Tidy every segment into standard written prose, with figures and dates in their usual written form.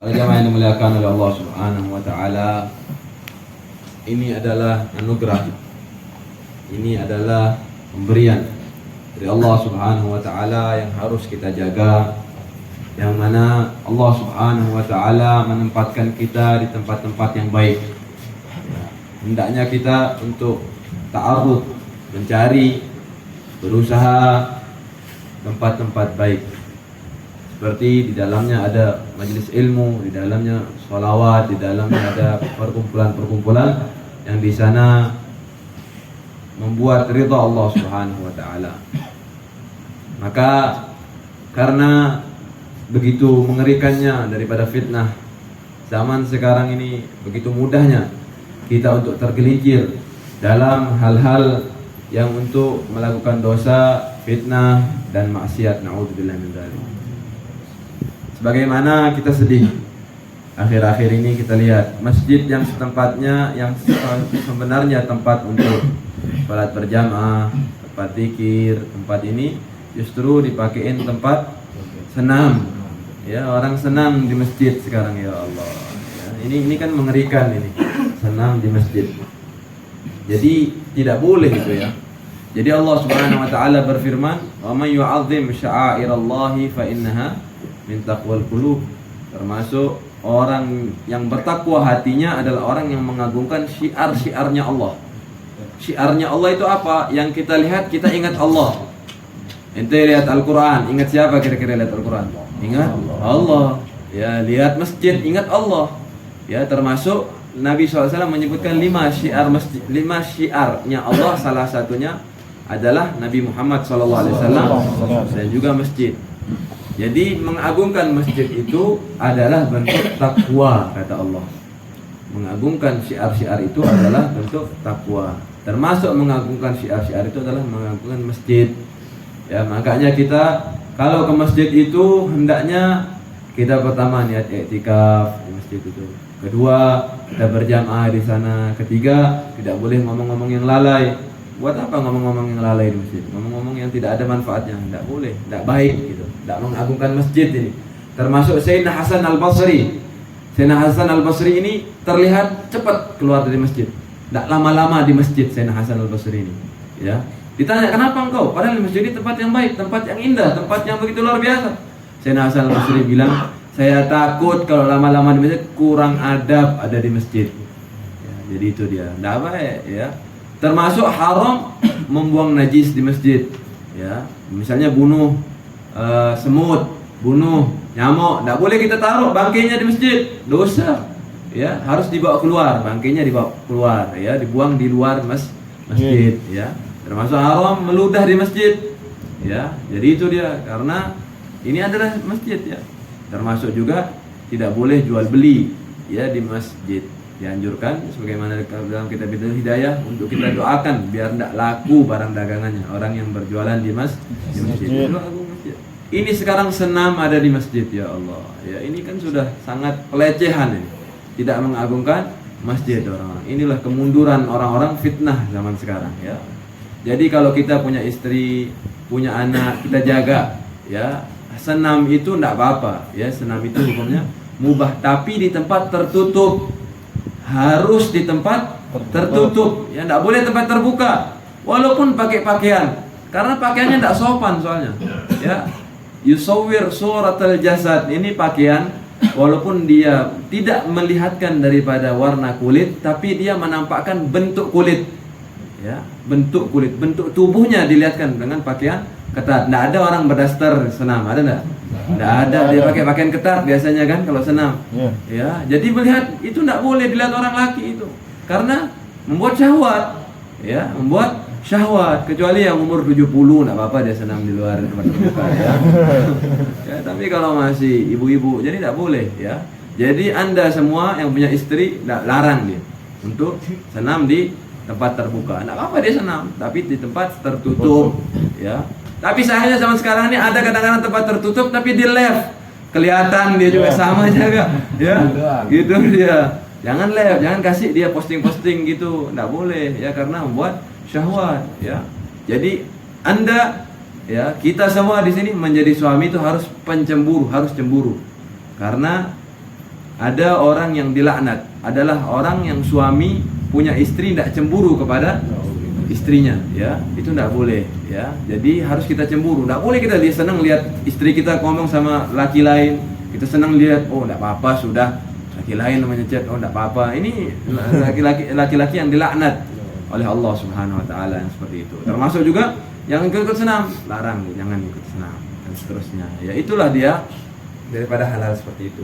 Jamaah yang dimuliakan oleh Allah Subhanahu wa taala, ini adalah anugerah. Ini adalah pemberian dari Allah Subhanahu wa taala yang harus kita jaga, yang mana Allah Subhanahu wa taala menempatkan kita di tempat-tempat yang baik. Hendaknya kita untuk ta'arud, mencari, berusaha tempat-tempat baik. Seperti di dalamnya ada majelis ilmu, di dalamnya sholawat, di dalamnya ada perkumpulan-perkumpulan yang di sana membuat ridha Allah Subhanahu wa taala. Maka karena begitu mengerikannya daripada fitnah zaman sekarang ini, begitu mudahnya kita untuk tergelincir dalam hal-hal yang untuk melakukan dosa, fitnah dan maksiat. Na'udzubillah min dzalik. Sebagaimana kita sedih akhir-akhir ini kita lihat masjid yang setempatnya, yang sebenarnya tempat untuk salat berjamaah, tempat zikir, tempat ini justru dipakein tempat senam. Ya, orang senam di masjid sekarang, ya Allah. Ya, ini kan mengerikan ini, senam di masjid. Jadi tidak boleh itu ya. Jadi Allah Subhanahu wa taala berfirman, "Wa may yu'azzim sya'airallahi fa innaha min taqwal qulub." Termasuk orang yang bertakwa hatinya adalah orang yang mengagungkan syiar-syiarnya Allah. Syiarnya Allah itu apa? Yang kita lihat, kita ingat Allah. Ente lihat Al-Quran, ingat siapa kira-kira lihat Al-Quran? Ingat Allah. Ya, lihat masjid, ingat Allah. Ya, termasuk Nabi SAW menyebutkan 5 syiar masjid, 5 syiarnya Allah. Salah satunya adalah Nabi Muhammad SAW dan juga masjid. Jadi mengagungkan masjid itu adalah bentuk takwa, kata Allah. Mengagungkan syiar-syiar itu adalah bentuk takwa. Termasuk mengagungkan syiar-syiar itu adalah mengagungkan masjid. Ya, makanya kita kalau ke masjid itu hendaknya kita pertama niat i'tikaf di masjid itu. Kedua, kita berjamaah di sana. Ketiga, tidak boleh ngomong-ngomong yang lalai. Buat apa ngomong-ngomong yang lalai di masjid? Ngomong-ngomong yang tidak ada manfaatnya, tidak boleh, tidak baik gitu. Tidak mengagungkan masjid ini. Termasuk Sayyidina Hasan Al-Basri. Sayyidina Hasan Al-Basri ini terlihat cepat keluar dari masjid. Tidak lama-lama di masjid Sayyidina Hasan Al-Basri ini. Ya. Ditanya, "Kenapa engkau? Padahal masjid ini tempat yang baik, tempat yang indah, tempat yang begitu luar biasa." Sayyidina Hasan Al-Basri bilang, "Saya takut kalau lama-lama di masjid kurang adab ada di masjid." Ya, jadi itu dia. Tidak baik ya. Termasuk haram membuang najis di masjid. Ya, misalnya bunuh semut, bunuh nyamuk, tidak boleh kita taruh bangkainya di masjid, dosa. Ya, harus dibawa keluar, bangkainya dibawa keluar, ya, dibuang di luar masjid. Ya, termasuk haram meludah di masjid. Ya, jadi itu dia, karena ini adalah masjid ya. Termasuk juga tidak boleh jual beli ya di masjid. Dianjurkan sebagaimana dalam kitab Hidayah untuk kita doakan biar tidak laku barang dagangannya orang yang berjualan di masjid. Ini sekarang senam ada di masjid, ya Allah. Ya, ini kan sudah sangat pelecehan ini. Tidak mengagungkan masjid orang-orang. Inilah kemunduran orang-orang, fitnah zaman sekarang ya. Jadi kalau kita punya istri, punya anak, kita jaga ya. Senam itu tidak apa-apa ya. Senam itu hukumnya mubah, tapi di tempat tertutup. Harus di tempat tertutup ya, tidak boleh tempat terbuka walaupun pakai pakaian, karena pakaiannya tidak sopan soalnya ya. Yusawwir suratul jasad, ini pakaian walaupun dia tidak melihatkan daripada warna kulit, tapi dia menampakkan bentuk kulit ya, bentuk kulit, bentuk tubuhnya dilihatkan dengan pakaian ketat. Tidak ada orang berdaster senam, ada enggak? Tidak ada, dia pakai pakaian ketat biasanya kan kalau senam. Ya, jadi melihat itu tidak boleh dilihat orang laki itu, karena membuat syahwat. Ya, membuat syahwat, kecuali yang umur 70 tidak apa-apa dia senam di luar tempat terbuka ya. Ya, tapi kalau masih ibu-ibu jadi tidak boleh ya. Jadi Anda semua yang punya istri tidak larang dia untuk senam di tempat terbuka. Tidak apa-apa dia senam, tapi di tempat tertutup ya. Tapi sayangnya zaman sekarang ini ada kadang-kadang tempat tertutup tapi di live kelihatan dia juga sama jaga ya. Gitu dia. Jangan live, jangan kasih dia posting-posting gitu. Enggak boleh ya, karena membuat syahwat ya. Jadi Anda ya, kita semua di sini menjadi suami itu harus pencemburu, harus cemburu. Karena ada orang yang dilaknat adalah orang yang suami punya istri tidak cemburu kepada istrinya, ya. Itu tidak boleh, ya. Jadi harus kita cemburu. Tidak boleh kita senang lihat istri kita ngomong sama laki lain. Kita senang lihat, oh tidak apa-apa, sudah laki lain namanya chat, oh tidak apa-apa. Ini laki-laki yang dilaknat oleh Allah Subhanahu wa taala yang seperti itu. Termasuk juga yang ikut senam, larang, jangan ikut senam dan seterusnya. Ya itulah dia daripada hal-hal seperti itu.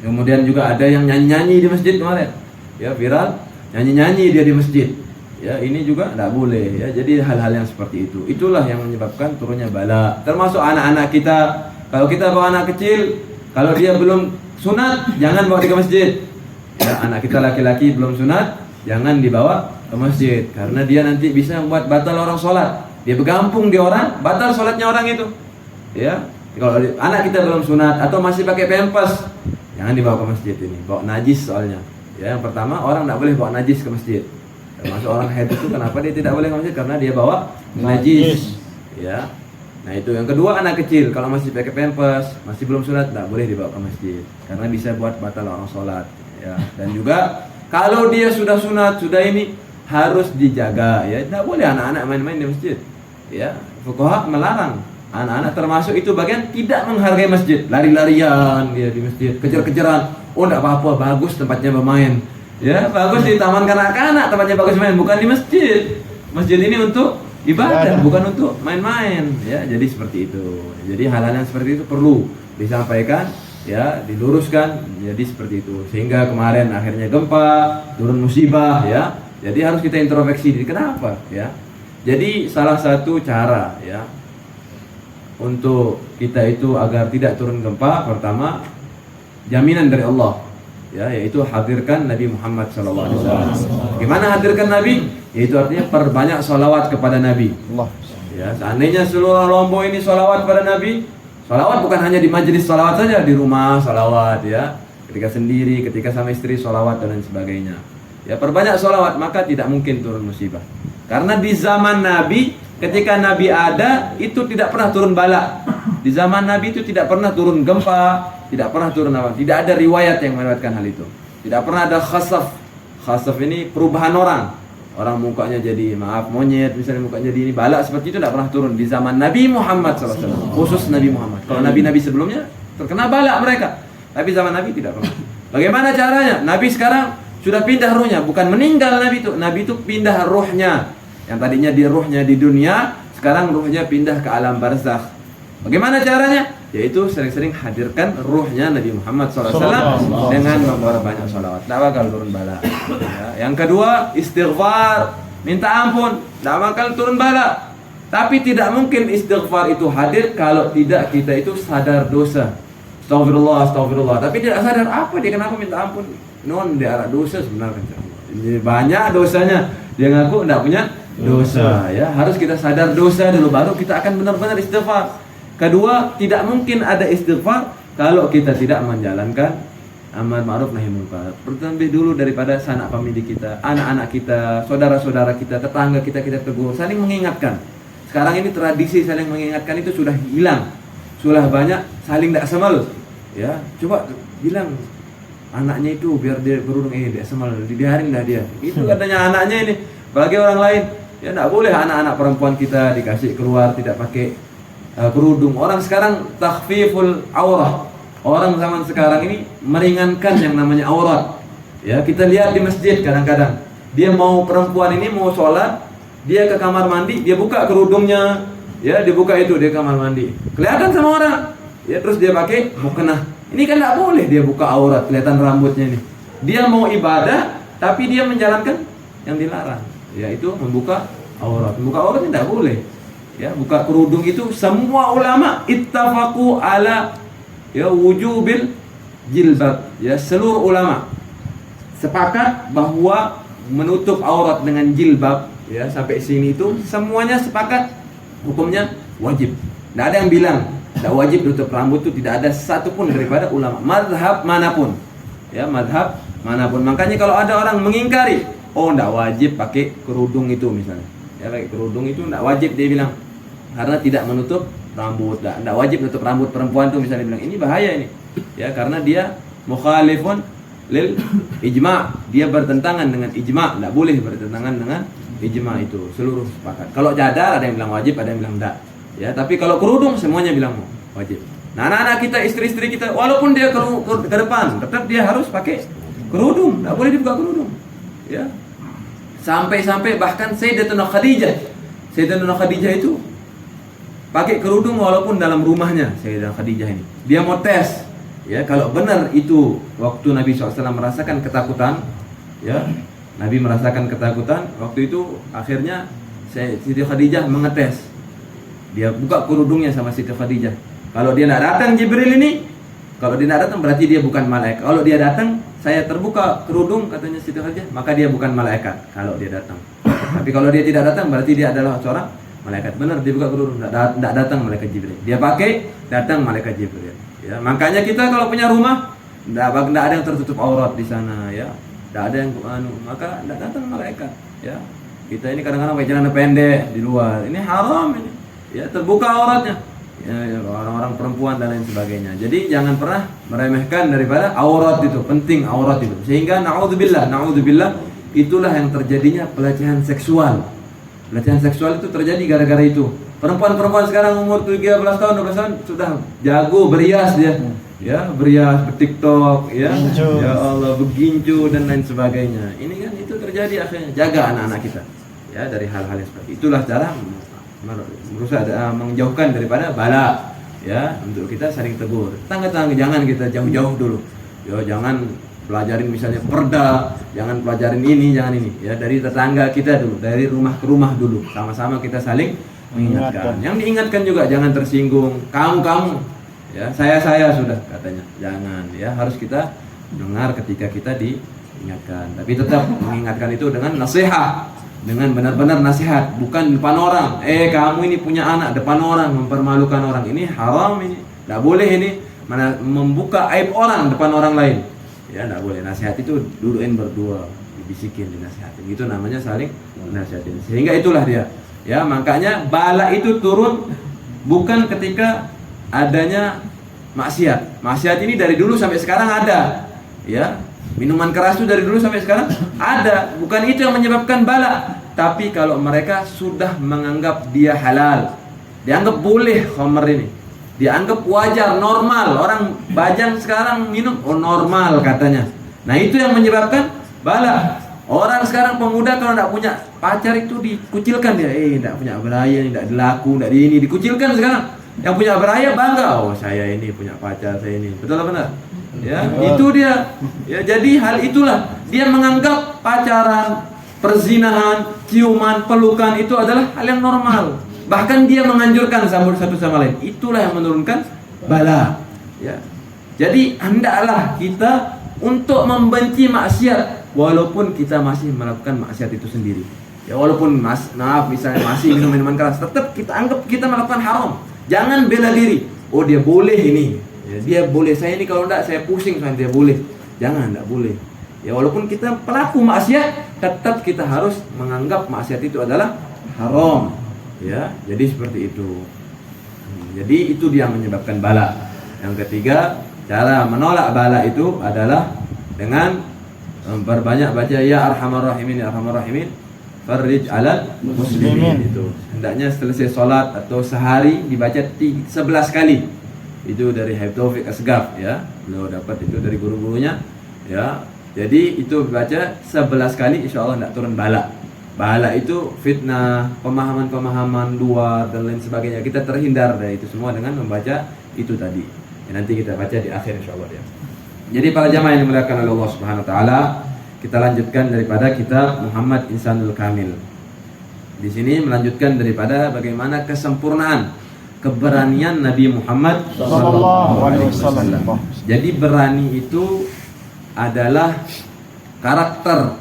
Kemudian juga ada yang nyanyi-nyanyi di masjid kemarin. Ya, viral, nyanyi-nyanyi dia di masjid. Ya, ini juga tidak boleh, ya. Jadi hal-hal yang seperti itu. Itulah yang menyebabkan turunnya bala. Termasuk anak-anak kita. Kalau kita bawa anak kecil, kalau dia belum sunat, jangan bawa dia ke masjid. Ya, anak kita laki-laki belum sunat, jangan dibawa ke masjid karena dia nanti bisa membuat batal orang sholat. Dia bergampung di orang, batal sholatnya orang itu. Ya, kalau anak kita belum sunat atau masih pakai pempes, jangan dibawa ke masjid ini. Bawa najis soalnya. Ya, yang pertama orang tidak boleh bawa najis ke masjid. Termasuk orang haid itu kenapa dia tidak boleh ke masjid? Karena dia bawa najis. Ya. Nah itu yang kedua anak kecil kalau masih pakai pempes, masih belum sunat tidak boleh dibawa ke masjid karena bisa buat batal orang sholat. Ya. Dan juga kalau dia sudah sunat sudah ini harus dijaga. Ya tidak boleh anak-anak main-main di masjid. Ya fuqaha melarang anak-anak termasuk itu bagian tidak menghargai masjid, lari-larian dia di masjid, kejar-kejaran. Oh tidak apa-apa, bagus tempatnya bermain. Ya bagus di taman kanak-kanak tempatnya bagus main, bukan di masjid. Masjid ini untuk ibadah, bukan untuk main-main. Ya jadi seperti itu. Jadi hal-hal yang seperti itu perlu disampaikan, ya diluruskan. Jadi seperti itu. Sehingga kemarin akhirnya gempa, turun musibah, ya. Jadi harus kita introspeksi diri. Kenapa? Ya. Jadi salah satu cara, ya, untuk kita itu agar tidak turun gempa, pertama jaminan dari Allah, ya, yaitu hadirkan Nabi Muhammad SAW. Gimana hadirkan Nabi? Yaitu artinya perbanyak sholawat kepada Nabi. Ya, seandainya seluruh Lombok ini sholawat pada Nabi, sholawat bukan hanya di majelis sholawat saja, di rumah sholawat, ya, ketika sendiri, ketika sama istri sholawat dan lain sebagainya. Ya, perbanyak sholawat maka tidak mungkin turun musibah. Karena di zaman Nabi, ketika Nabi ada, itu tidak pernah turun bala. Di zaman Nabi itu tidak pernah turun gempa, tidak pernah turun apa. Tidak ada riwayat yang meriwayatkan hal itu. Tidak pernah ada khasaf. Khasaf ini perubahan orang. Orang mukanya jadi monyet, misalnya mukanya jadi ini bala, seperti itu tidak pernah turun di zaman Nabi Muhammad SAW. Khusus Nabi Muhammad. Kalau nabi-nabi sebelumnya terkena bala mereka. Tapi zaman Nabi tidak pernah. Bagaimana caranya? Nabi sekarang sudah pindah ruhnya, bukan meninggal Nabi itu. Nabi itu pindah ruhnya. Yang tadinya di ruhnya di dunia, sekarang ruhnya pindah ke alam barzakh. Bagaimana caranya? Yaitu sering-sering hadirkan ruhnya Nabi Muhammad SAW dengan membawa banyak sholawat. Tidak bakal turun bala. Ya. Yang kedua, istighfar, minta ampun. Tidak bakal turun bala. Tapi tidak mungkin istighfar itu hadir kalau tidak kita itu sadar dosa. Astagfirullah, astagfirullah. Tapi tidak sadar apa dia, kenapa minta ampun. Non, dia arah dosa sebenarnya. Jadi banyak dosanya. Dia ngaku tidak punya dosa, ya. Harus kita sadar dosa dulu, baru kita akan benar-benar istighfar. Kedua, tidak mungkin ada istighfar kalau kita tidak menjalankan amar ma'ruf nahi munkar. Terlebih dulu daripada sanak famili kita, anak-anak kita, saudara-saudara kita, tetangga kita tegur, saling mengingatkan. Sekarang ini tradisi saling mengingatkan itu sudah hilang. Sudah banyak saling tidak semal. Ya, coba bilang anaknya itu biar dia kerudung dia semal, dibiarin dah dia. Itu katanya anaknya ini. Bagi orang lain, ya tidak boleh anak-anak perempuan kita dikasih keluar tidak pakai kerudung. Orang sekarang takhfiful aurah. Orang zaman sekarang ini meringankan yang namanya aurat. Ya, kita lihat di masjid kadang-kadang dia mau perempuan ini mau sholat, dia ke kamar mandi, dia buka kerudungnya, ya dibuka itu dia kamar mandi. Kelihatan sama orang. Ya terus dia pakai mukena. Ini kan tidak boleh dia buka aurat, kelihatan rambutnya ini. Dia mau ibadah tapi dia menjalankan yang dilarang. Yaitu membuka aurat. Membuka aurat tidak boleh. Ya, buka kerudung itu semua ulama ittafaqu ala ya wujubil jilbab. Ya, seluruh ulama sepakat bahwa menutup aurat dengan jilbab, ya sampai sini itu semuanya sepakat hukumnya wajib. Tidak ada yang bilang tidak wajib tutup rambut, itu tidak ada satupun daripada ulama mazhab manapun. Ya, mazhab manapun. Makanya kalau ada orang mengingkari, oh tidak wajib pakai kerudung itu misalnya. Ya, pakai kerudung itu tidak wajib, dia bilang karena tidak menutup rambut. Tidak wajib menutup rambut perempuan tuh misalnya, bilang ini bahaya ini. Ya, karena dia mukhalifun lil ijma'. Dia bertentangan dengan ijma', tidak boleh bertentangan dengan ijma' itu, seluruh sepakat. Kalau cadar ada yang bilang wajib, ada yang bilang tidak. Ya, tapi kalau kerudung semuanya bilang wajib. Nah, anak-anak kita, istri-istri kita, walaupun dia ke depan, tetap dia harus pakai kerudung, tidak boleh dibuka kerudung. Ya. Sampai-sampai bahkan Sayyidatuna Khadijah itu pakai kerudung walaupun dalam rumahnya. Sayyidatuna Khadijah ini, dia mau tes, ya, kalau benar itu waktu Nabi SAW merasakan ketakutan, ya, Nabi merasakan ketakutan waktu itu, akhirnya Siti Khadijah mengetes. Dia buka kerudungnya sama Siti Khadijah. Kalau dia tidak datang Jibril ini, kalau dia tidak datang berarti dia bukan malaikat. Kalau dia datang, saya terbuka kerudung, katanya Siti Khadijah, maka dia bukan malaikat kalau dia datang. Tapi kalau dia tidak datang berarti dia adalah seorang malaikat. Benar, dia buka kerudung, tidak datang malaikat Jibril. Dia pakai, datang malaikat Jibril. Ya, makanya kita kalau punya rumah tidak ada yang tertutup aurat di sana, ya. Tidak ada yang maka tidak datang malaikat, ya. Kita ini kadang-kadang pakai celana pendek di luar. Ini haram ini. Ya, terbuka auratnya. Ya, orang-orang perempuan dan lain sebagainya. Jadi jangan pernah meremehkan daripada aurat itu, penting aurat itu. Sehingga naudzubillah itulah yang terjadinya pelecehan seksual. Pelecehan seksual itu terjadi gara-gara itu. Perempuan-perempuan sekarang umur 13 tahun, 12 tahun sudah jago berias dia. Ya, berias, bertiktok, ya. Ya Allah, begincu dan lain sebagainya. Ini kan itu terjadi akhirnya. Jaga anak-anak kita, ya, dari hal-hal yang seperti itulah cara berusaha menjauhkan daripada bala, ya, untuk kita saling tegur. Tangga-tangga jangan kita jauh-jauh dulu. Ya, jangan pelajarin misalnya perda, jangan pelajarin ini, jangan ini. Ya, dari tetangga kita dulu, dari rumah ke rumah dulu. Sama-sama kita saling mengingatkan. Yang diingatkan juga jangan tersinggung. Kamu, ya, saya sudah katanya. Jangan, ya, harus kita dengar ketika kita diingatkan. Tapi tetap mengingatkan itu dengan nasihat. Dengan benar-benar nasihat, bukan depan orang. Kamu ini punya anak depan orang, mempermalukan orang. Ini haram ini. Tidak boleh ini membuka aib orang depan orang lain. Ya, tidak boleh. Nasihat itu dudukin berdua, dibisikin, dinasihatin. Itu namanya saling nasihatin. Sehingga itulah dia. Ya, makanya bala itu turun bukan ketika adanya maksiat. Maksiat ini dari dulu sampai sekarang ada. Ya. Minuman keras itu dari dulu sampai sekarang ada. Bukan itu yang menyebabkan bala. Tapi kalau mereka sudah menganggap dia halal, dianggap boleh khamr ini, dianggap wajar, normal. Orang bajang sekarang minum, oh normal katanya. Nah itu yang menyebabkan bala. Orang sekarang pemuda kalau tidak punya pacar itu dikucilkan dia. Tidak punya beraya, tidak dilaku, tidak ini, dikucilkan sekarang. Yang punya beraya bangga, oh saya ini punya pacar, saya ini. Betul apa benar? Ya, itu dia. Ya, jadi hal itulah dia menganggap pacaran, perzinahan, ciuman, pelukan itu adalah hal yang normal. Bahkan dia menganjurkan satu sama lain. Itulah yang menurunkan bala. Ya. Jadi hendaklah kita untuk membenci maksiat walaupun kita masih melakukan maksiat itu sendiri. Ya, walaupun misalnya masih minum minuman keras, tetap kita anggap kita melakukan haram. Jangan bela diri. Oh dia boleh ini. Ya, dia boleh, saya ini kalau enggak saya pusing kan dia boleh. Jangan, enggak boleh. Ya walaupun kita pelaku maksiat, tetap kita harus menganggap maksiat itu adalah haram. Ya, jadi seperti itu. Jadi itu dia menyebabkan bala. Yang ketiga, cara menolak bala itu adalah dengan berbanyak baca ya arhamar rahimin, ya arhamar rahimin, farij alal muslimin. Itu hendaknya selesai sholat atau sehari dibaca 11 kali. Itu dari Habib Taufik Asgaf, ya. Beliau dapat itu dari guru-gurunya, ya. Jadi itu baca 11 kali insya Allah tidak turun bala. Bala itu fitnah, pemahaman-pemahaman luar dan lain sebagainya. Kita terhindar dari itu semua dengan membaca itu tadi. Ya, nanti kita baca di akhir insya Allah, ya. Jadi para jamaah yang dimuliakan oleh Allah Subhanahu Wa Taala, kita lanjutkan daripada kitab Muhammad Insanul Kamil. Di sini melanjutkan daripada bagaimana kesempurnaan keberanian Nabi Muhammad SAW. Jadi berani itu adalah karakter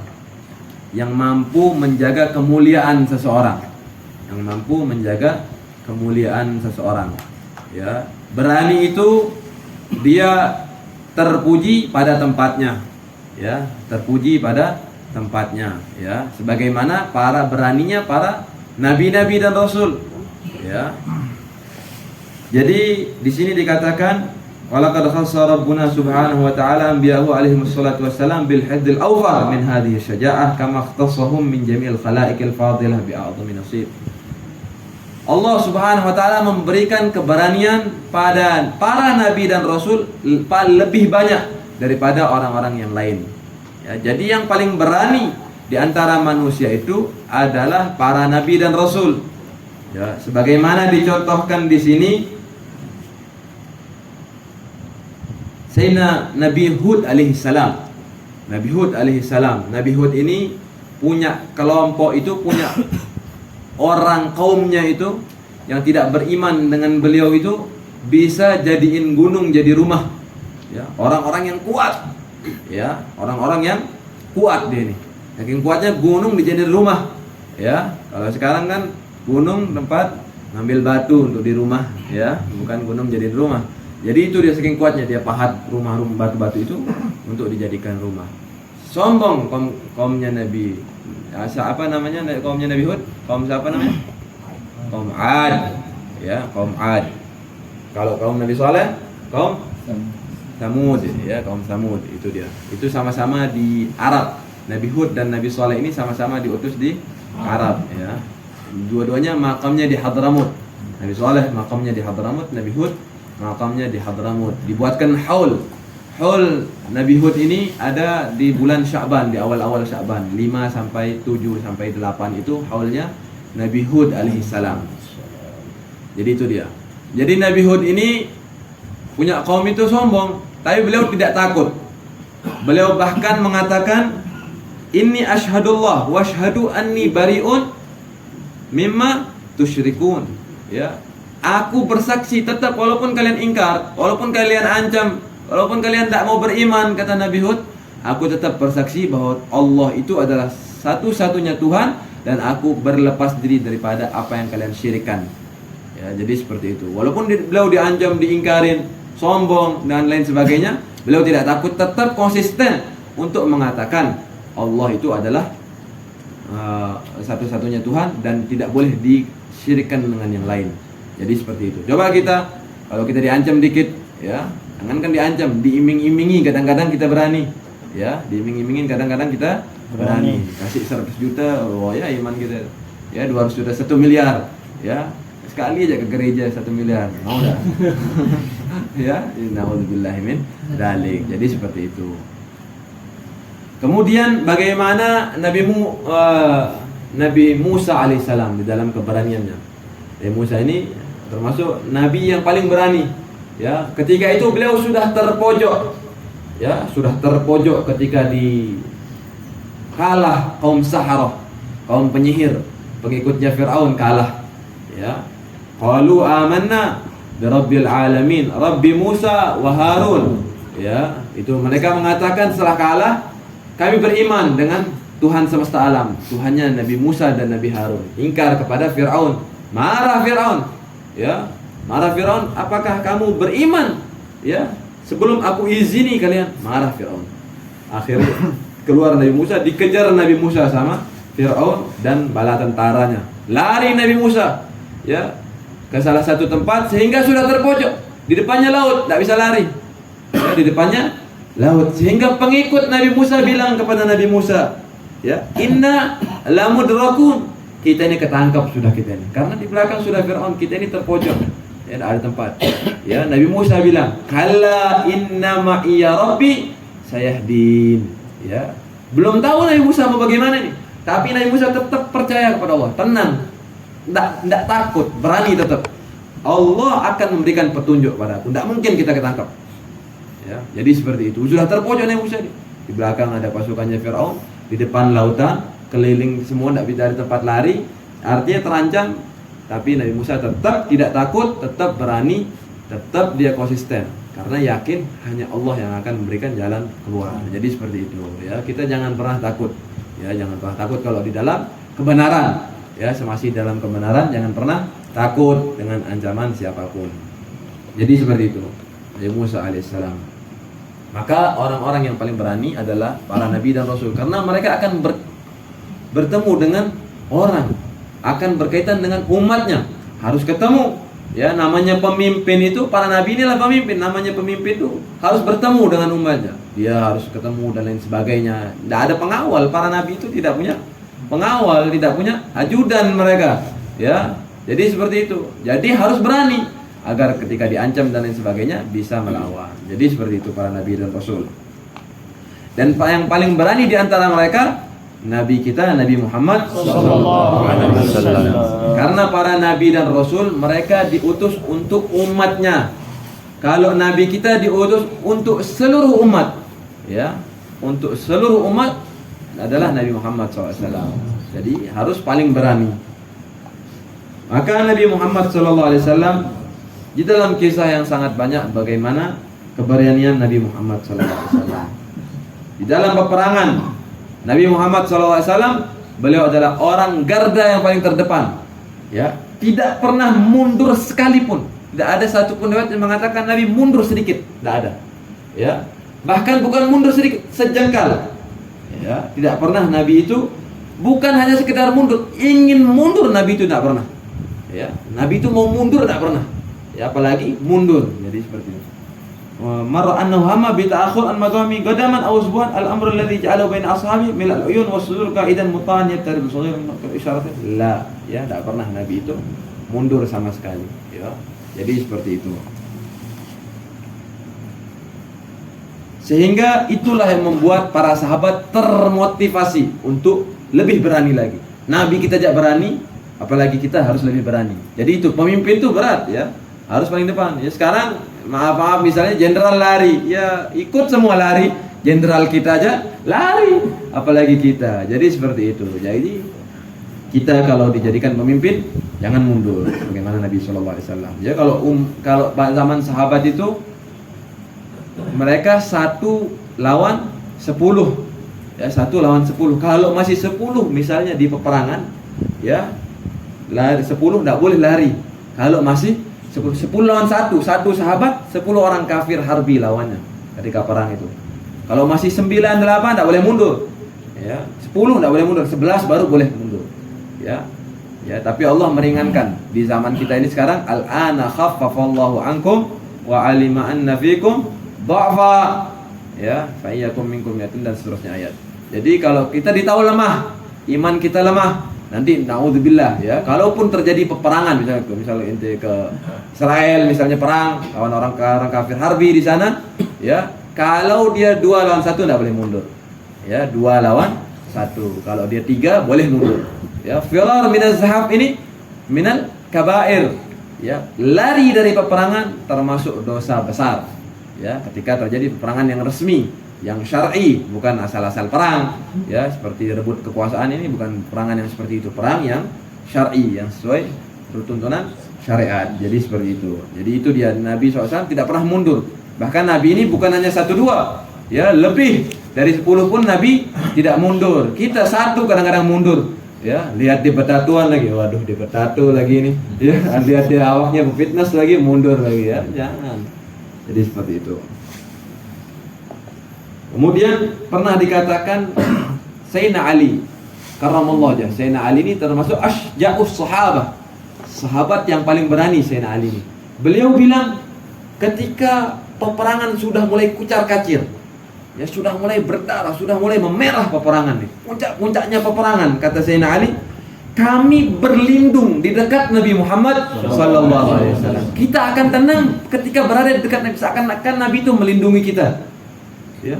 yang mampu menjaga kemuliaan seseorang, yang mampu menjaga kemuliaan seseorang. Ya, berani itu dia terpuji pada tempatnya, ya, terpuji pada tempatnya, ya, sebagaimana para beraninya para nabi-nabi dan rasul, ya. Jadi di sini dikatakan walaqad khassa rabbuna subhanahu wa ta'ala anbiya'ahu alaihi wassalatu wassalam bil haddil awfar min hadhihi syaja'ah kama ikhtassahum min jami'il khalaiqil fadilah bi a'zami nasib. Allah subhanahu wa ta'ala memberikan keberanian pada para nabi dan rasul lebih banyak daripada orang-orang yang lain. Ya, jadi yang paling berani di antara manusia itu adalah para nabi dan rasul. Ya, sebagaimana dicontohkan di sini Sayyidina Nabi Hud alaihi salam. Nabi Hud alaihi salam. Nabi Hud ini punya kelompok itu, punya orang kaumnya itu yang tidak beriman dengan beliau itu bisa jadiin gunung jadi rumah. Ya, orang-orang yang kuat. Ya, orang-orang yang kuat dia ini. Saking kuatnya gunung dijadiin rumah. Ya, kalau sekarang kan gunung tempat ngambil batu untuk di rumah, ya, bukan gunung jadi rumah. Jadi itu dia saking kuatnya, dia pahat rumah-rumah batu-batu itu untuk dijadikan rumah. Sombong kaumnya Nabi. Apa namanya kaumnya Nabi Hud? Kaum siapa namanya? Kaum Ad. Ya, kaum Ad. Kalau kaum Nabi Saleh, kaum Samud, ya, kaum Samud itu dia. Itu sama-sama di Arab. Nabi Hud dan Nabi Saleh ini sama-sama diutus di Arab, ya. Dua-duanya makamnya di Hadramut. Nabi Saleh makamnya di Hadramut, Nabi Hud makamnya di Hadramut. Dibuatkan haul. Haul Nabi Hud ini ada di bulan Sya'ban, di awal-awal Sya'ban, 5 sampai 7 sampai 8 itu haulnya Nabi Hud alaihi salam. Jadi itu dia. Jadi Nabi Hud ini punya kaum itu sombong, tapi beliau tidak takut. Beliau bahkan mengatakan, "Inni asyhadullah wa asyhadu anni bari'un mimma tusyrikun." Ya. Aku bersaksi tetap walaupun kalian ingkar, walaupun kalian ancam, walaupun kalian tak mau beriman, kata Nabi Hud, aku tetap bersaksi bahwa Allah itu adalah satu-satunya Tuhan dan aku berlepas diri daripada apa yang kalian syirikan. Ya, jadi seperti itu. Walaupun beliau diancam, diingkarin, sombong dan lain sebagainya, beliau tidak takut, tetap konsisten untuk mengatakan Allah itu adalah satu-satunya Tuhan dan tidak boleh disyirikkan dengan yang lain. Jadi seperti itu. Coba kita, kalau kita diancam dikit, ya, jangan kan diancam, diiming-imingi kadang-kadang kita berani, ya, diiming-imingin kadang-kadang kita berani. Kasih 100 juta, oh ya iman kita, ya 200 juta, 1 miliar, ya, sekali aja ke gereja 1 miliar, mau dah, ya, naudzubillahi min dzalik. Jadi seperti itu. Kemudian bagaimana Nabi Musa alaihissalam di dalam keberaniannya. Nabi Musa ini termasuk nabi yang paling berani. Ya, ketika itu beliau sudah terpojok. Ya, sudah terpojok ketika di kalah kaum Saharah, kaum penyihir, pengikutnya Firaun kalah. Ya. Qalu amanna bi rabbil alamin, Rabbi Musa wa Harun. Ya, itu mereka mengatakan setelah kalah, kami beriman dengan Tuhan semesta alam, Tuhannya Nabi Musa dan Nabi Harun. Ingkar kepada Firaun. Marah Firaun. Ya, marah Firaun, apakah kamu beriman? Ya, sebelum aku izini kalian. Marah Firaun. Akhirnya keluar Nabi Musa, dikejar Nabi Musa sama Firaun dan bala tentaranya. Lari Nabi Musa, ya, ke salah satu tempat sehingga sudah terpojok. Di depannya laut, tidak bisa lari. Ya, di depannya laut. Sehingga pengikut Nabi Musa bilang kepada Nabi Musa, ya, inna lamudrakun. Kita ini ketangkap sudah kita ini. Karena di belakang sudah Firaun, kita ini terpojok. Ya, tidak ada tempat. Ya, Nabi Musa bilang, "Kalla inna ma'iya rabbi sayahdin." Ya. Belum tahu Nabi Musa mau bagaimana nih. Tapi Nabi Musa tetap percaya kepada Allah, tenang. Tidak takut, berani tetap. Allah akan memberikan petunjuk padaku. Tidak mungkin kita ketangkap. Ya, jadi seperti itu. Sudah terpojok Nabi Musa nih. Di belakang ada pasukannya Firaun, di depan lautan, keliling semua, tidak bisa ada tempat lari. Artinya terancam. Tapi Nabi Musa tetap tidak takut, tetap berani, tetap dia konsisten. Karena yakin hanya Allah yang akan memberikan jalan keluar. Jadi seperti itu. Ya, kita jangan pernah takut. Ya, jangan pernah takut kalau di dalam kebenaran. Ya, semasih dalam kebenaran, jangan pernah takut dengan ancaman siapapun. Jadi seperti itu. Nabi Musa alaihissalam. Maka orang-orang yang paling berani adalah para nabi dan rasul, karena mereka akan bertemu dengan orang, akan berkaitan dengan umatnya, harus ketemu, Ya, namanya pemimpin itu, para nabi inilah pemimpin. Namanya pemimpin itu harus bertemu dengan umatnya. Dia harus ketemu dan lain sebagainya. Tidak ada pengawal. Para nabi itu tidak punya pengawal, tidak punya ajudan mereka. Ya, jadi seperti itu. Jadi harus berani agar ketika diancam dan lain sebagainya bisa melawan. Jadi seperti itu para nabi dan rasul. Dan yang paling berani di antara mereka Nabi kita Nabi Muhammad sallallahu alaihi wasallam. Karena para nabi dan rasul mereka diutus untuk umatnya. Kalau nabi kita diutus untuk seluruh umat, ya, untuk seluruh umat adalah Nabi Muhammad SAW. Jadi harus paling berani. Maka Nabi Muhammad SAW di dalam kisah yang sangat banyak bagaimana keberanian Nabi Muhammad SAW. Di dalam peperangan Nabi Muhammad SAW, beliau adalah orang garda yang paling terdepan. Ya, tidak pernah mundur sekalipun. Tidak ada satupun riwayat yang mengatakan Nabi mundur sedikit. Tidak ada. Ya, bahkan bukan mundur sedikit, sejengkal. Ya, tidak pernah Nabi itu bukan hanya sekedar mundur, ingin mundur Nabi itu tidak pernah. Ya, Nabi itu mau mundur tidak pernah. Ya, apalagi mundur. Jadi seperti itu. Marra annahu hamma bi ta'akhur an maqami qadaman aw usbuhan al-amru alladhi ja'alahu baina ashabi min al-uyun was-sudur qa'idan mutan yatarib shaghir isyaratin la, ya, tidak pernah Nabi itu mundur sama sekali, ya. Jadi seperti itu. Sehingga itulah yang membuat para sahabat termotivasi untuk lebih berani lagi. Nabi kita aja berani, apalagi kita harus lebih berani. Jadi itu pemimpin itu berat, ya. Harus paling depan. Ya, sekarang maaf misalnya jenderal lari, ya ikut semua lari. Jenderal kita aja lari, apalagi kita. Jadi seperti itu. Jadi kita kalau dijadikan pemimpin jangan mundur bagaimana Nabi SAW. Ya, kalau zaman sahabat itu mereka 1 lawan 10. Ya, 1 lawan 10. Kalau masih 10 misalnya di peperangan, ya, lari 10 tidak boleh lari. Kalau masih 10 lawan 1, satu sahabat, 10 orang kafir harbi lawannya ketika perang itu. Kalau masih 9, 8 tidak boleh mundur. Ya, 10 tidak boleh mundur, 11 baru boleh mundur. Ya. Ya, tapi Allah meringankan. Di zaman kita ini sekarang al-ana khaffafallahu ankum wa alima anna fikum dha'fa. Ya, fa iyyakum minkum yatun dan seterusnya ayat. Jadi kalau kita ditahu lemah, iman kita lemah, nanti naudzubillah, ya, kalaupun terjadi peperangan misalnya ente ke Israel misalnya perang lawan orang kafir harbi di sana, ya, kalau dia 2 lawan 1 tidak boleh mundur. Ya, 2 lawan 1. Kalau dia 3 boleh mundur. Ya, firar minaz zahab ini minal kabair. Ya, lari dari peperangan termasuk dosa besar. Ya, ketika terjadi peperangan yang resmi, yang syar'i, bukan asal-asal perang, ya, seperti rebut kekuasaan ini bukan perangan yang seperti itu, perang yang syar'i yang sesuai tuntunan syariat. Jadi seperti itu. Jadi itu dia Nabi SAW tidak pernah mundur. Bahkan Nabi ini bukan hanya 1-2, ya, lebih dari 10 pun Nabi tidak mundur. Kita 1 kadang-kadang mundur. Ya, lihat di petatuan lagi, waduh di petatu lagi ini. Ya, lihat dia awaknya fitness lagi, mundur lagi, ya. Jangan. Jadi seperti itu. Kemudian pernah dikatakan Sayyidina Ali karramallahu wajhah. Sayyidina Ali ini termasuk asja'us sahabah. Sahabat yang paling berani Sayyidina Ali ini. Beliau bilang ketika peperangan sudah mulai kucar-kacir, ya, sudah mulai berdarah, sudah mulai memerah peperangan nih. Puncak-puncaknya peperangan, kata Sayyidina Ali, kami berlindung di dekat Nabi Muhammad sallallahu alaihi wasallam. Kita akan tenang ketika berada di dekat Nabi, seakan-akan Nabi itu melindungi kita. Ya.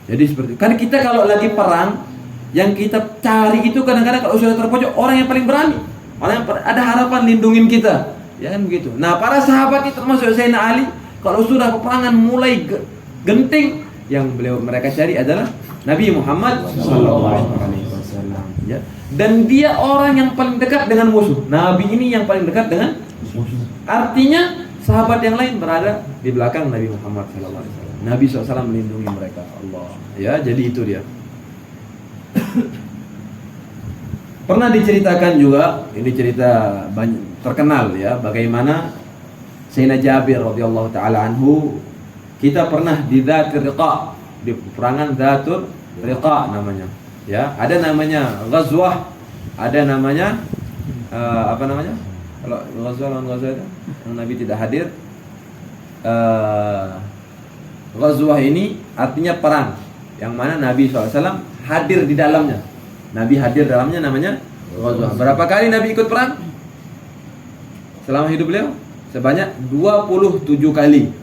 Jadi seperti itu. Kan kita kalau lagi perang, yang kita cari itu kadang-kadang kalau sudah terpojok orang yang paling berani, orang yang ada harapan lindungin kita, ya kan begitu. Nah, para sahabat itu termasuk Sayyidina Ali, kalau sudah peperangan mulai genting, yang mereka cari adalah Nabi Muhammad sallallahu alaihi wasallam, ya. Dan dia orang yang paling dekat dengan musuh. Nabi ini yang paling dekat dengan musuh. Artinya sahabat yang lain berada di belakang Nabi Muhammad sallallahu alaihi wasallam. Nabi SAW melindungi mereka, Allah. Ya, jadi itu dia. Pernah diceritakan juga, ini cerita terkenal, ya, bagaimana Sayyidina Jabir radhiyallahu taala anhu, kita pernah di Dzatur Riqa, di peperangan Dzatur Riqa namanya. Ya, ada namanya Ghazwah, ada namanya Kalau ghazwah itu yang Nabi tidak hadir, ghazwah ini artinya perang yang mana Nabi SAW hadir di dalamnya. Nabi hadir dalamnya namanya ghazwah. Berapa kali Nabi ikut perang selama hidup beliau? Sebanyak 27 kali.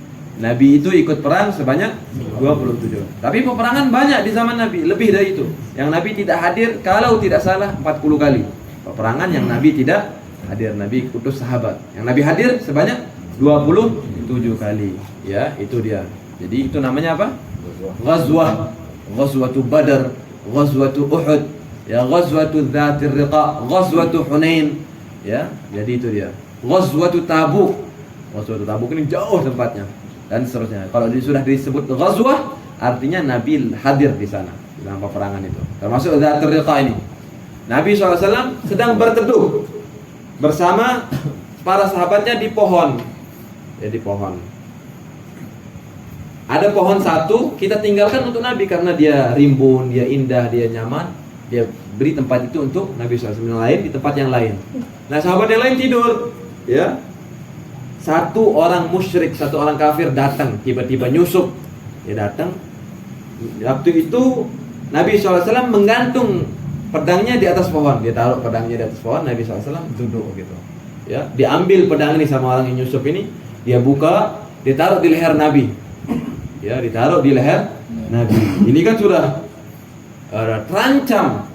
Nabi itu ikut perang sebanyak 27. Tapi peperangan banyak di zaman Nabi, lebih dari itu. Yang Nabi tidak hadir kalau tidak salah 40 kali. Peperangan yang Nabi tidak hadir, Nabi utus sahabat. Yang Nabi hadir sebanyak 27 kali. Ya, itu dia. Jadi itu namanya apa? Ghazwah. Ghazwatu Badar, Ghazwatu Uhud, ya, Ghazwatu Dzatir Riqa, Ghazwatu Hunain. Ya, jadi itu dia. Ghazwatu Tabuk. Ghazwatu Tabuk ini jauh tempatnya dan seterusnya. Kalau sudah disebut ghazwah, artinya Nabi hadir di sana dalam peperangan itu. Termasuk Dzatir Riqa ini. Nabi SAW sedang berteduh bersama para sahabatnya di pohon. Ya, di pohon. Ada pohon satu, kita tinggalkan untuk Nabi karena dia rimbun, dia indah, dia nyaman. Dia beri tempat itu untuk Nabi SAW yang lain di tempat yang lain. Nah, sahabat yang lain tidur. Ya, satu orang musyrik, satu orang kafir datang, tiba-tiba nyusup. Dia datang. Waktu itu Nabi SAW menggantung pedangnya di atas pohon. Dia taruh pedangnya di atas pohon. Nabi SAW duduk gitu. Ya, diambil pedang ini sama orang yang nyusup ini. Dia buka, ditaruh di leher Nabi. Ya, ditaruh di leher Nabi. Ini kan sudah terancam.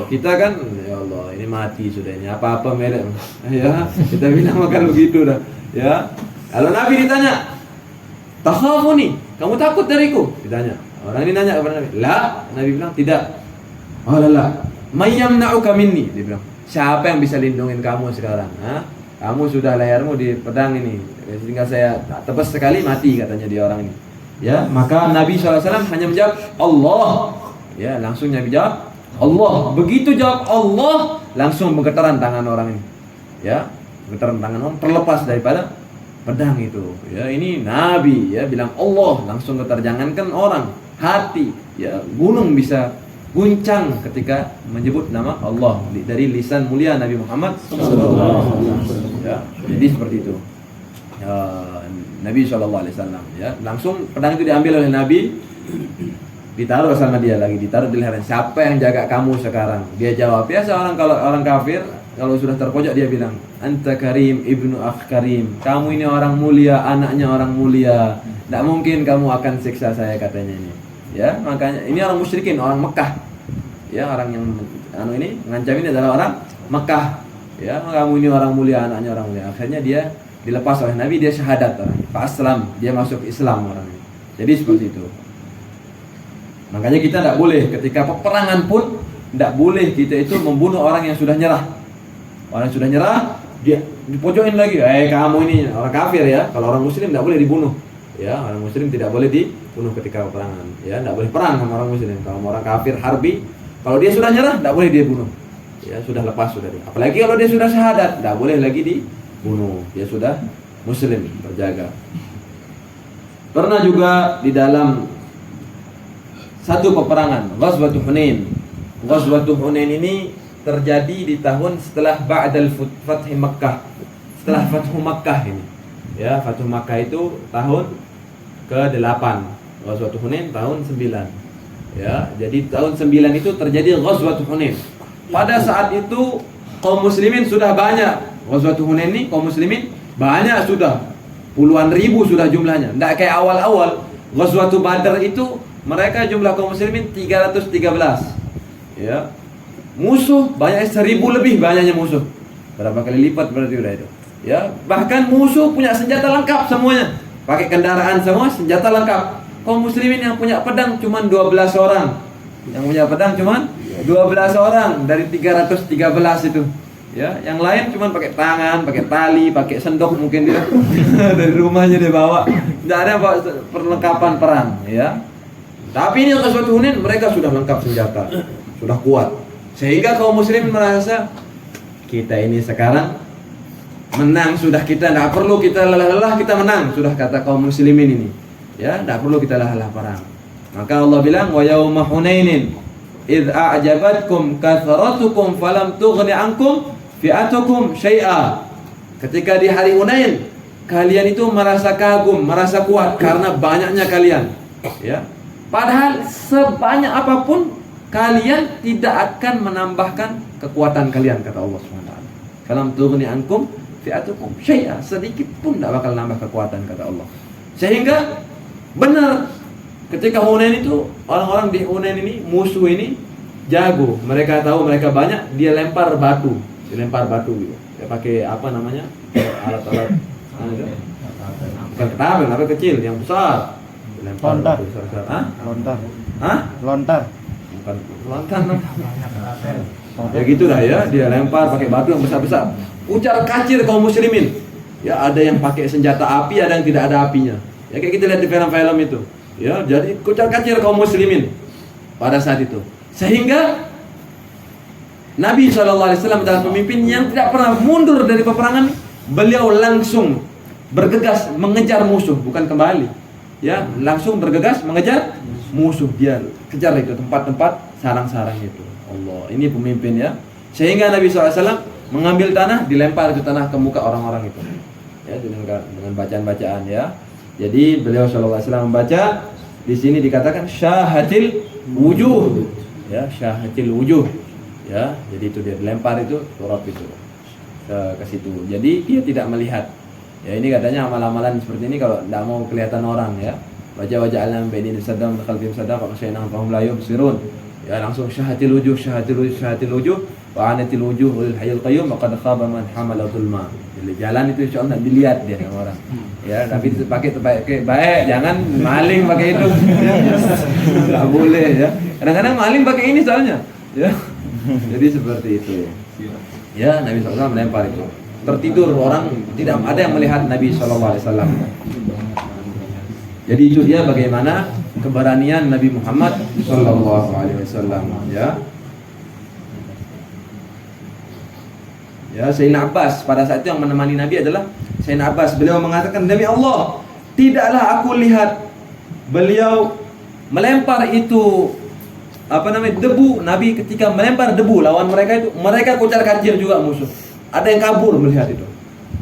Kita kan, ya Allah, ini mati sudah, ini apa-apa merek. Ya, kita bilang makan begitu dah. Ya, kalau Nabi ditanya, takhafuni, kamu takut dariku? Ditanya. Orang ini nanya kepada Nabi. La, Nabi bilang tidak. Oh la, mayyamna'uka minni. Dia bilang, siapa yang bisa lindungin kamu sekarang? Hah? Kamu sudah lehermu di pedang ini. Sehingga saya tebas sekali mati katanya dia orang ini. Ya, maka Nabi SAW hanya menjawab Allah. Ya, langsung Nabi jawab Allah. Begitu jawab Allah, langsung bergetaran tangan orang ini. Ya, bergetaran tangan orang terlepas daripada pedang itu. Ya, ini Nabi ya bilang Allah, langsung getar. Jangankan orang, hati, ya gunung bisa guncang ketika menyebut nama Allah dari lisan mulia Nabi Muhammad SAW. Ya, jadi seperti itu. Nabi SAW ya, langsung pedang itu diambil oleh Nabi, ditaruh sama dia lagi, ditaruh di lehernya. Siapa yang jaga kamu sekarang? Dia jawab, biasa kalau orang kafir kalau sudah terpojok dia bilang, anta karim ibnu akh karim, kamu ini orang mulia, anaknya orang mulia, tidak mungkin kamu akan siksa saya katanya ini. Ya, makanya ini orang musyrikin, orang Mekah. Ya, orang yang ini mengancam ini adalah orang Mekah. Ya, kamu ini orang mulia, anaknya orang mulia. Akhirnya dia dilepas oleh Nabi, dia syahadat orang ini. Islam, dia masuk Islam orang ini. Jadi seperti itu. Makanya kita tidak boleh ketika peperangan pun tidak boleh kita itu membunuh orang yang sudah nyerah. Orang yang sudah nyerah dia dipojokin lagi. Kamu ini orang kafir ya. Kalau orang muslim tidak boleh dibunuh. Ya, orang muslim tidak boleh dibunuh ketika peperangan. Ya, tidak boleh perang sama orang muslim. Kalau orang kafir harbi, kalau dia sudah nyerah tidak boleh dia bunuh. Ya, sudah lepas sudah dia. Apalagi kalau dia sudah syahadat, tidak boleh lagi dibunuh. Dia sudah muslim, terjaga. Pernah juga di dalam satu peperangan, Ghazwatu Hunain. Ghazwatu Hunain ini terjadi di tahun setelah Ba'dal Fath Makkah. Setelah Fathu Makkah ini. Ya, Fathu Makkah itu tahun ke-8. Ghazwatu Hunain tahun 9. Ya, jadi tahun 9 itu terjadi Ghazwatu Hunain. Pada saat itu kaum muslimin sudah banyak. Ghazwatu Hunain ini kaum muslimin banyak sudah. Puluhan ribu sudah jumlahnya. Tidak kayak awal-awal Ghazwatu Badar itu mereka jumlah kaum muslimin 313. Ya. Musuh banyak 1000 lebih banyaknya musuh. Berapa kali lipat berarti udah itu. Ya, bahkan musuh punya senjata lengkap semuanya. Pakai kendaraan semua, senjata lengkap. Kaum muslimin yang punya pedang cuma 12 orang. Yang punya pedang cuma 12 orang dari 313 itu. Ya, yang lain cuma pakai tangan, pakai tali, pakai sendok mungkin dia dari rumahnya dia bawa. Tidak ada perlengkapan perang, ya. Tapi ini Ghazwatu Hunain mereka sudah lengkap senjata, sudah kuat. Sehingga kaum muslimin merasa kita ini sekarang menang sudah, kita tidak perlu kita lelah-lelah, kita menang sudah, kata kaum muslimin ini. Ya, tidak perlu kita lelah-lelah perang. Maka Allah bilang wa yauma Hunainin idz a'jabatkum kathratukum falam tughni ankum fi'atukum syai'a Ketika di hari Hunain, kalian itu merasa kagum, merasa kuat karena banyaknya kalian. Ya. Padahal sebanyak apapun kalian tidak akan menambahkan kekuatan kalian, kata Allah SWT. Falam tughni ankum fi'atukum syai'a, sedikit pun tidak bakal nambah kekuatan, kata Allah. Sehingga benar ketika Hunain itu, orang-orang di Hunain ini, musuh ini jago. Mereka tahu mereka banyak, dia lempar batu, gitu. Dia pakai apa namanya? Alat-alat bukan ketapel, tapi kecil, yang besar. Lontar. Lontar. Bukan lontar. Ya gitu dah ya, dia lempar pakai batu yang besar-besar. Ucar kacir kaum muslimin. Ya, ada yang pakai senjata api, ada yang tidak ada apinya. Ya kayak kita lihat di film-film itu. Ya, jadi ucar kacir kaum muslimin pada saat itu. Sehingga Nabi SAW adalah pemimpin yang tidak pernah mundur dari peperangan. Beliau langsung bergegas mengejar musuh, bukan kembali. Ya, langsung bergegas mengejar musuh. Dia kejar itu tempat-tempat sarang-sarang itu. Allah, ini pemimpin ya. Sehingga Nabi SAW mengambil tanah, dilempar itu tanah ke muka orang-orang itu. Ya, dengan bacaan-bacaan ya. Jadi beliau SAW membaca, di sini dikatakan syahatil wujuh. Ya, syahatil wujuh. Ya, jadi itu dia dilempar itu turap itu ke situ. Jadi dia tidak melihat. Ya, ini katanya amal-amalan seperti ini kalau tidak mau kelihatan orang ya. Wajah-wajah alam bainin sadam khalfim sadaq wa khasyana fahum la yubsirun. Ya, langsung syahatil wujuh wa anatil wujuh lil hayyul qayyum wa qad khaba man hamala dhulma. Jadi jalan itu insyaallah dilihat dia sama orang. Ya, tapi pakai baik, jangan maling pakai itu. Enggak boleh ya. Kadang-kadang maling pakai ini soalnya. Ya. Jadi seperti itu. Ya, Nabi SAW melempar itu. Tertidur orang, tidak ada yang melihat Nabi SAW. Jadi itu dia bagaimana keberanian Nabi Muhammad SAW. Ya. Ya, Sayyidina Abbas pada saat itu yang menemani Nabi adalah Sayyidina Abbas. Beliau mengatakan, demi Allah, tidaklah aku lihat beliau melempar itu debu. Nabi ketika melempar debu lawan mereka itu, mereka kucar kacir juga musuh. Ada yang kabur melihat itu.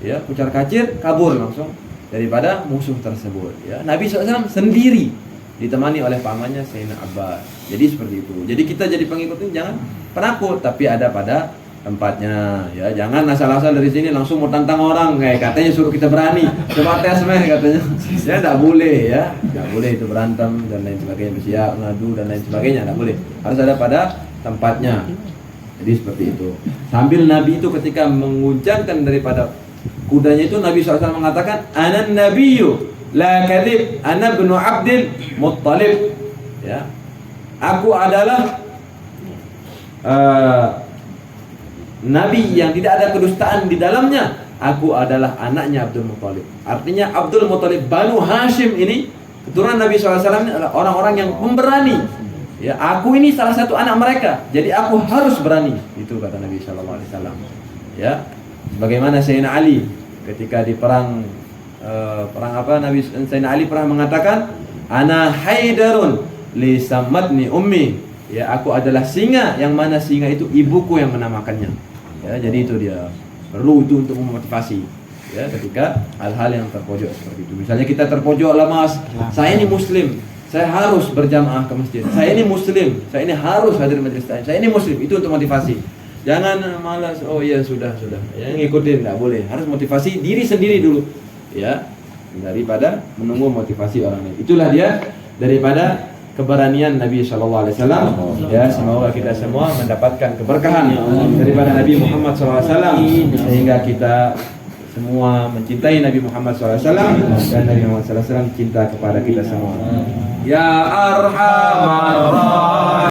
Ya, kucar kacir kabur langsung daripada musuh tersebut. Ya, Nabi SAW sendiri ditemani oleh pamannya Sayyidina Abbas. Jadi seperti itu. Jadi kita jadi pengikut ini jangan penakut, tapi ada pada tempatnya. Ya, jangan asal-asal dari sini langsung mau tantang orang, kayak katanya suruh kita berani. Coba tes katanya. Ya, tidak boleh ya. Tidak boleh itu berantem dan lain sebagainya, bersiap, ngadu dan lain sebagainya, tidak boleh. Harus ada pada tempatnya. Jadi seperti itu. Sambil Nabi itu ketika menguncangkan daripada kudanya itu, Nabi SAW mengatakan, Anan nabiyyu la kadhib, ana ibnu Abdil Muttalib. Ya. Aku adalah Nabi yang tidak ada kedustaan di dalamnya. Aku adalah anaknya Abdul Muttalib. Artinya Abdul Muttalib Banu Hashim ini, keturunan Nabi SAW ini adalah orang-orang yang pemberani. Ya, aku ini salah satu anak mereka, jadi aku harus berani. Itu kata Nabi SAW. Ya, bagaimana Sayyidina Ali ketika di perang Nabi Sayyidina Ali pernah mengatakan, Ana haidarun li samatni ummi. Ya, aku adalah singa, yang mana singa itu ibuku yang menamakannya. Ya, jadi itu dia. Perlu itu untuk memotivasi. Ya, ketika hal-hal yang terpojok seperti itu. Misalnya kita terpojok lemas, saya ini muslim, saya harus berjamaah ke masjid. Saya ini muslim, saya ini harus hadir majelis taklim. Saya ini muslim, itu untuk motivasi. Jangan malas, oh iya sudah. Ya, ngikutin enggak boleh. Harus motivasi diri sendiri dulu. Ya, daripada menunggu motivasi orang lain. Itulah dia daripada keberanian Nabi SAW. Ya, semoga kita semua mendapatkan keberkahan daripada Nabi Muhammad SAW, sehingga kita semua mencintai Nabi Muhammad SAW dan Nabi Muhammad SAW cinta kepada kita semua. Ya Arhamar